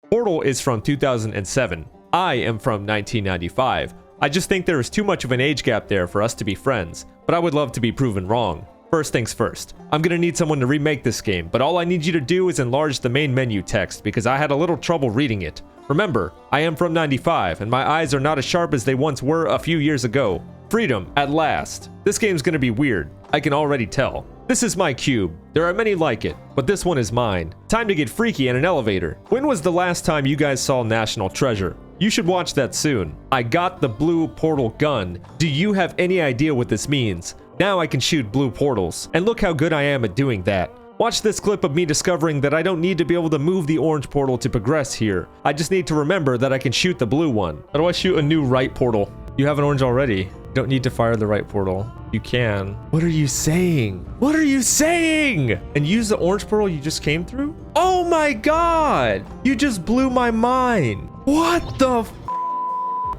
Portal is from 2007. I am from 1995. I just think there is too much of an age gap there for us to be friends, but I would love to be proven wrong. First things first, I'm gonna need someone to remake this game, but all I need you to do is enlarge the main menu text because I had a little trouble reading it. Remember, I am from 95 and my eyes are not as sharp as they once were a few years ago. Freedom, at last. This game's gonna be weird, I can already tell. This is my cube. There are many like it, but this one is mine. Time to get freaky in an elevator. When was the last time you guys saw National Treasure? You should watch that soon. I got the blue portal gun. Do you have any idea what this means? Now I can shoot blue portals, and look how good I am at doing that. Watch this clip of me discovering that I don't need to be able to move the orange portal to progress here. I just need to remember that I can shoot the blue one. How do I shoot a new right portal? You have an orange already. You don't need to fire the right portal. You can. What are you saying? What are you saying? And use the orange portal you just came through? Oh my god! You just blew my mind. What the f?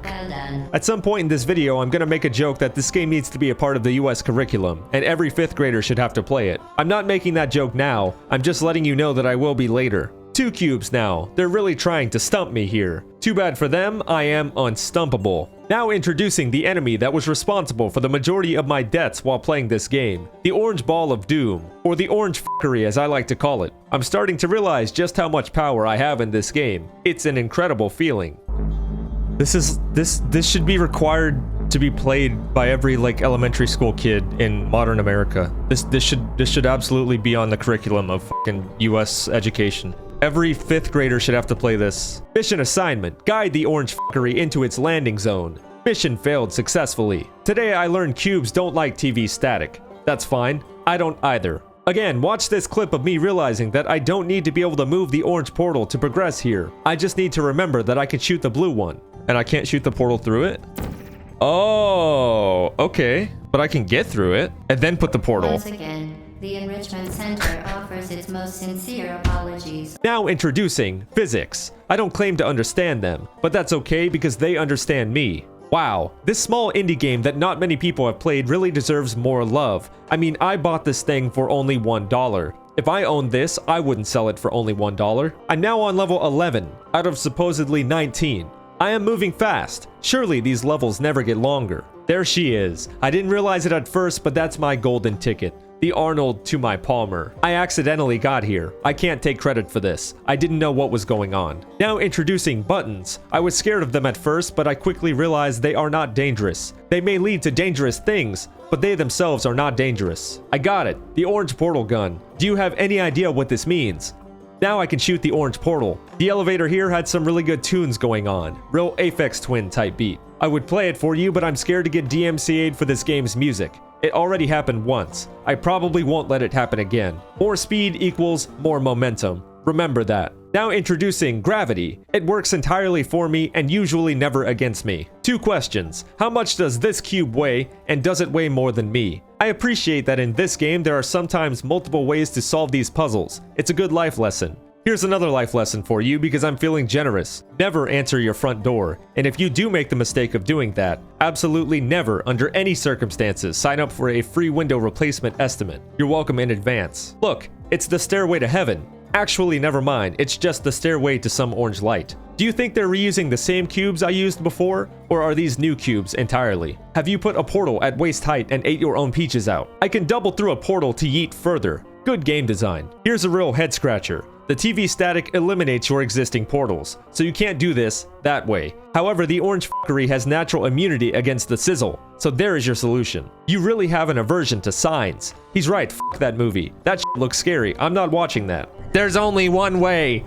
Well done. At some point in this video, I'm gonna make a joke that this game needs to be a part of the US curriculum, and every 5th grader should have to play it. I'm not making that joke now, I'm just letting you know that I will be later. 2 cubes now. They're really trying to stump me here. Too bad for them, I am unstumpable. Now introducing the enemy that was responsible for the majority of my deaths while playing this game. The orange ball of doom, or the orange f***ery as I like to call it. I'm starting to realize just how much power I have in this game. It's an incredible feeling. This should be required to be played by every like elementary school kid in modern America. This should absolutely be on the curriculum of fucking US education. Every 5th grader should have to play this. Mission assignment: guide the orange fuckery into its landing zone. Mission failed successfully. Today I learned cubes don't like TV static. That's fine. I don't either. Again, watch this clip of me realizing that I don't need to be able to move the orange portal to progress here. I just need to remember that I can shoot the blue one. And I can't shoot the portal through it? Oh, okay. But I can get through it and then put the portal. Once again, the Enrichment Center offers its most sincere apologies. Now introducing physics. I don't claim to understand them, but that's okay because they understand me. Wow, this small indie game that not many people have played really deserves more love. I mean, I bought this thing for only $1. If I owned this, I wouldn't sell it for only $1. I'm now on level 11, out of supposedly 19. I am moving fast. Surely these levels never get longer. There she is. I didn't realize it at first, but that's my golden ticket. The Arnold to my Palmer. I accidentally got here. I can't take credit for this. I didn't know what was going on. Now introducing buttons. I was scared of them at first, but I quickly realized they are not dangerous. They may lead to dangerous things, but they themselves are not dangerous. I got it. The orange portal gun. Do you have any idea what this means? Now I can shoot the orange portal. The elevator here had some really good tunes going on. Real Aphex Twin type beat. I would play it for you, but I'm scared to get DMCA'd for this game's music. It already happened once. I probably won't let it happen again. More speed equals more momentum. Remember that. Now introducing gravity. It works entirely for me and usually never against me. 2 questions. How much does this cube weigh, and does it weigh more than me? I appreciate that in this game there are sometimes multiple ways to solve these puzzles. It's a good life lesson. Here's another life lesson for you because I'm feeling generous. Never answer your front door. And if you do make the mistake of doing that, absolutely never, under any circumstances, sign up for a free window replacement estimate. You're welcome in advance. Look, it's the stairway to heaven. Actually, never mind, it's just the stairway to some orange light. Do you think they're reusing the same cubes I used before? Or are these new cubes entirely? Have you put a portal at waist height and ate your own peaches out? I can double through a portal to yeet further. Good game design. Here's a real head scratcher. The TV static eliminates your existing portals, so you can't do this that way. However, the orange fuckery has natural immunity against the sizzle, so there is your solution. You really have an aversion to signs. He's right, f that movie. That shit looks scary. I'm not watching that. There's only one way.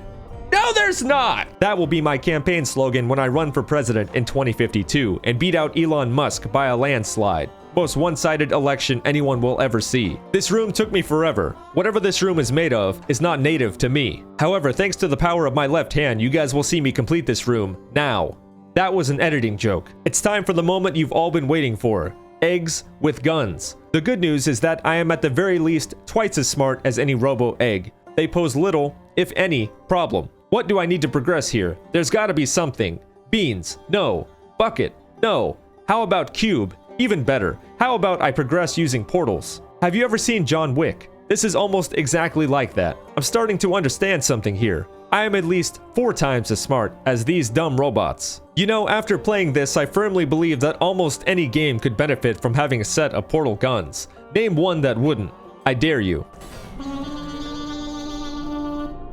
No, there's not! That will be my campaign slogan when I run for president in 2052 and beat out Elon Musk by a landslide. Most one-sided election anyone will ever see. This room took me forever. Whatever this room is made of is not native to me. However, thanks to the power of my left hand, you guys will see me complete this room now. That was an editing joke. It's time for the moment you've all been waiting for. Eggs with guns. The good news is that I am at the very least twice as smart as any robo-egg. They pose little, if any, problem. What do I need to progress here? There's gotta be something. Beans? No. Bucket? No. How about cube? Even better, how about I progress using portals? Have you ever seen John Wick? This is almost exactly like that. I'm starting to understand something here. I am at least 4 times as smart as these dumb robots. You know, after playing this, I firmly believe that almost any game could benefit from having a set of portal guns. Name one that wouldn't. I dare you.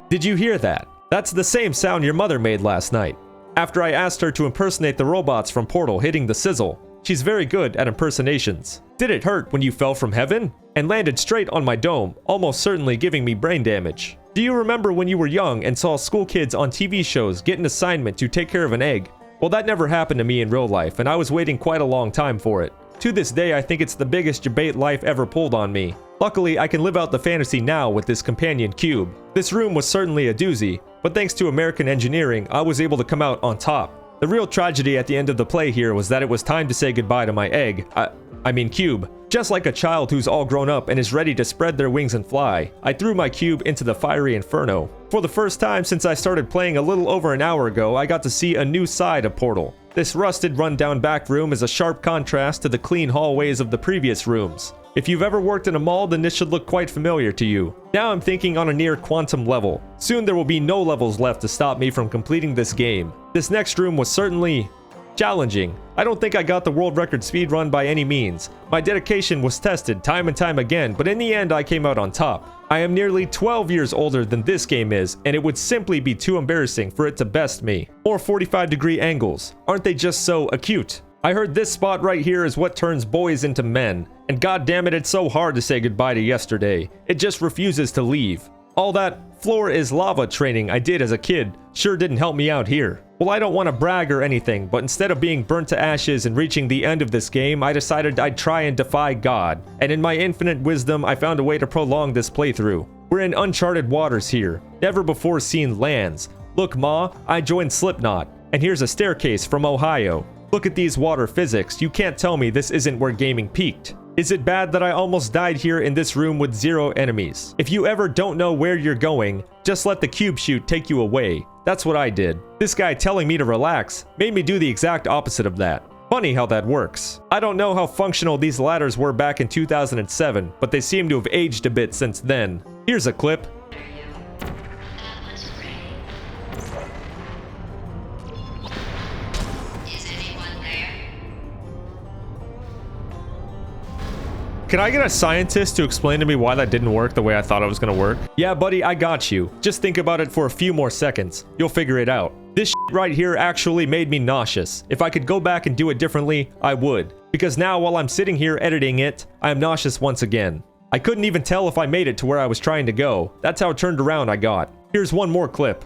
Did you hear that? That's the same sound your mother made last night. After I asked her to impersonate the robots from Portal hitting the sizzle. She's very good at impersonations. Did it hurt when you fell from heaven? And landed straight on my dome, almost certainly giving me brain damage. Do you remember when you were young and saw school kids on TV shows get an assignment to take care of an egg? Well, that never happened to me in real life, and I was waiting quite a long time for it. To this day, I think it's the biggest debate life ever pulled on me. Luckily, I can live out the fantasy now with this companion cube. This room was certainly a doozy, but thanks to American engineering, I was able to come out on top. The real tragedy at the end of the play here was that it was time to say goodbye to my egg. I mean cube. Just like a child who's all grown up and is ready to spread their wings and fly, I threw my cube into the fiery inferno. For the first time since I started playing a little over an hour ago, I got to see a new side of Portal. This rusted, run-down back room is a sharp contrast to the clean hallways of the previous rooms. If you've ever worked in a mall, then this should look quite familiar to you. Now I'm thinking on a near quantum level. Soon there will be no levels left to stop me from completing this game. This next room was certainly challenging. I don't think I got the world record speed run by any means. My dedication was tested time and time again, but in the end I came out on top. I am nearly 12 years older than this game is, and it would simply be too embarrassing for it to best me. More 45-degree angles. Aren't they just so acute? I heard this spot right here is what turns boys into men. And goddammit, it's so hard to say goodbye to yesterday. It just refuses to leave. All that floor is lava training I did as a kid sure didn't help me out here. Well, I don't want to brag or anything, but instead of being burnt to ashes and reaching the end of this game, I decided I'd try and defy God. And in my infinite wisdom, I found a way to prolong this playthrough. We're in uncharted waters here. Never before seen lands. Look, Ma, I joined Slipknot. And here's a staircase from Ohio. Look at these water physics. You can't tell me this isn't where gaming peaked. Is it bad that I almost died here in this room with 0 enemies? If you ever don't know where you're going, just let the cube shoot take you away. That's what I did. This guy telling me to relax made me do the exact opposite of that. Funny how that works. I don't know how functional these ladders were back in 2007, but they seem to have aged a bit since then. Here's a clip. Can I get a scientist to explain to me why that didn't work the way I thought it was gonna work? Yeah, buddy, I got you. Just think about it for a few more seconds. You'll figure it out. This shit right here actually made me nauseous. If I could go back and do it differently, I would. Because now while I'm sitting here editing it, I am nauseous once again. I couldn't even tell if I made it to where I was trying to go. That's how turned around I got. Here's one more clip.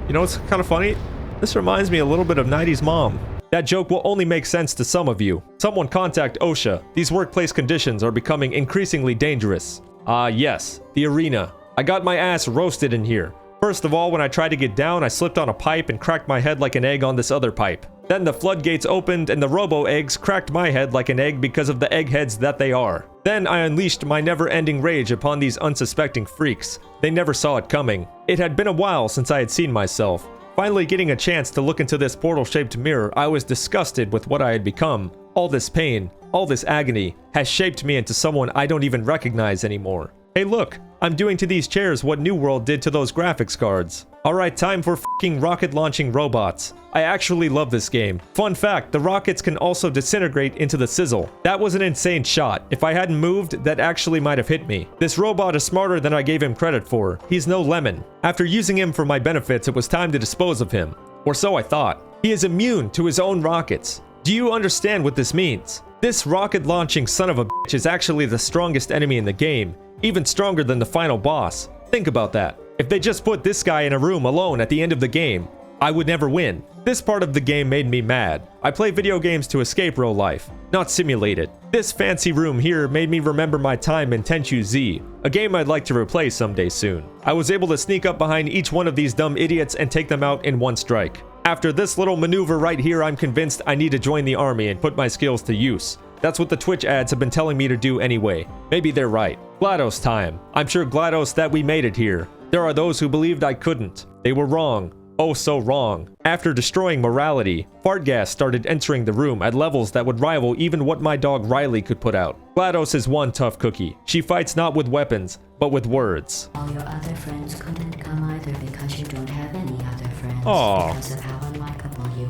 You know what's kind of funny? This reminds me a little bit of 90s Mom. That joke will only make sense to some of you. Someone contact OSHA. These workplace conditions are becoming increasingly dangerous. Yes, the arena. I got my ass roasted in here. First of all, when I tried to get down, I slipped on a pipe and cracked my head like an egg on this other pipe. Then the floodgates opened and the robo-eggs cracked my head like an egg because of the eggheads that they are. Then I unleashed my never-ending rage upon these unsuspecting freaks. They never saw it coming. It had been a while since I had seen myself. Finally getting a chance to look into this portal-shaped mirror, I was disgusted with what I had become. All this pain, all this agony, has shaped me into someone I don't even recognize anymore. Hey look, I'm doing to these chairs what New World did to those graphics cards. Alright, time for f***ing rocket launching robots. I actually love this game. Fun fact, the rockets can also disintegrate into the sizzle. That was an insane shot. If I hadn't moved, that actually might have hit me. This robot is smarter than I gave him credit for. He's no lemon. After using him for my benefits, it was time to dispose of him. Or so I thought. He is immune to his own rockets. Do you understand what this means? This rocket launching son of a bitch is actually the strongest enemy in the game. Even stronger than the final boss. Think about that. If they just put this guy in a room alone at the end of the game, I would never win. This part of the game made me mad. I play video games to escape real life, not simulate it. This fancy room here made me remember my time in Tenchu Z, a game I'd like to replay someday soon. I was able to sneak up behind each one of these dumb idiots and take them out in one strike. After this little maneuver right here, I'm convinced I need to join the army and put my skills to use. That's what the Twitch ads have been telling me to do anyway. Maybe they're right. GLaDOS time. I'm sure GLaDOS that we made it here. There are those who believed I couldn't. They were wrong. Oh, so wrong. After destroying morality, fart gas started entering the room at levels that would rival even what my dog Riley could put out. GLaDOS is one tough cookie. She fights not with weapons, but with words. All your other friends couldn't come either because you don't have any other friends. Aw. Because of how unlikable you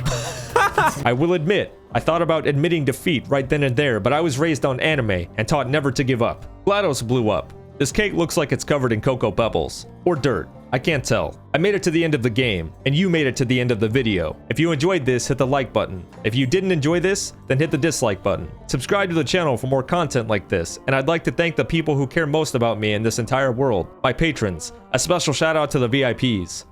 are. I will admit, I thought about admitting defeat right then and there, but I was raised on anime and taught never to give up. GLaDOS blew up. This cake looks like it's covered in cocoa pebbles. Or dirt. I can't tell. I made it to the end of the game, and you made it to the end of the video. If you enjoyed this, hit the like button. If you didn't enjoy this, then hit the dislike button. Subscribe to the channel for more content like this, and I'd like to thank the people who care most about me in this entire world, my patrons. A special shout out to the VIPs.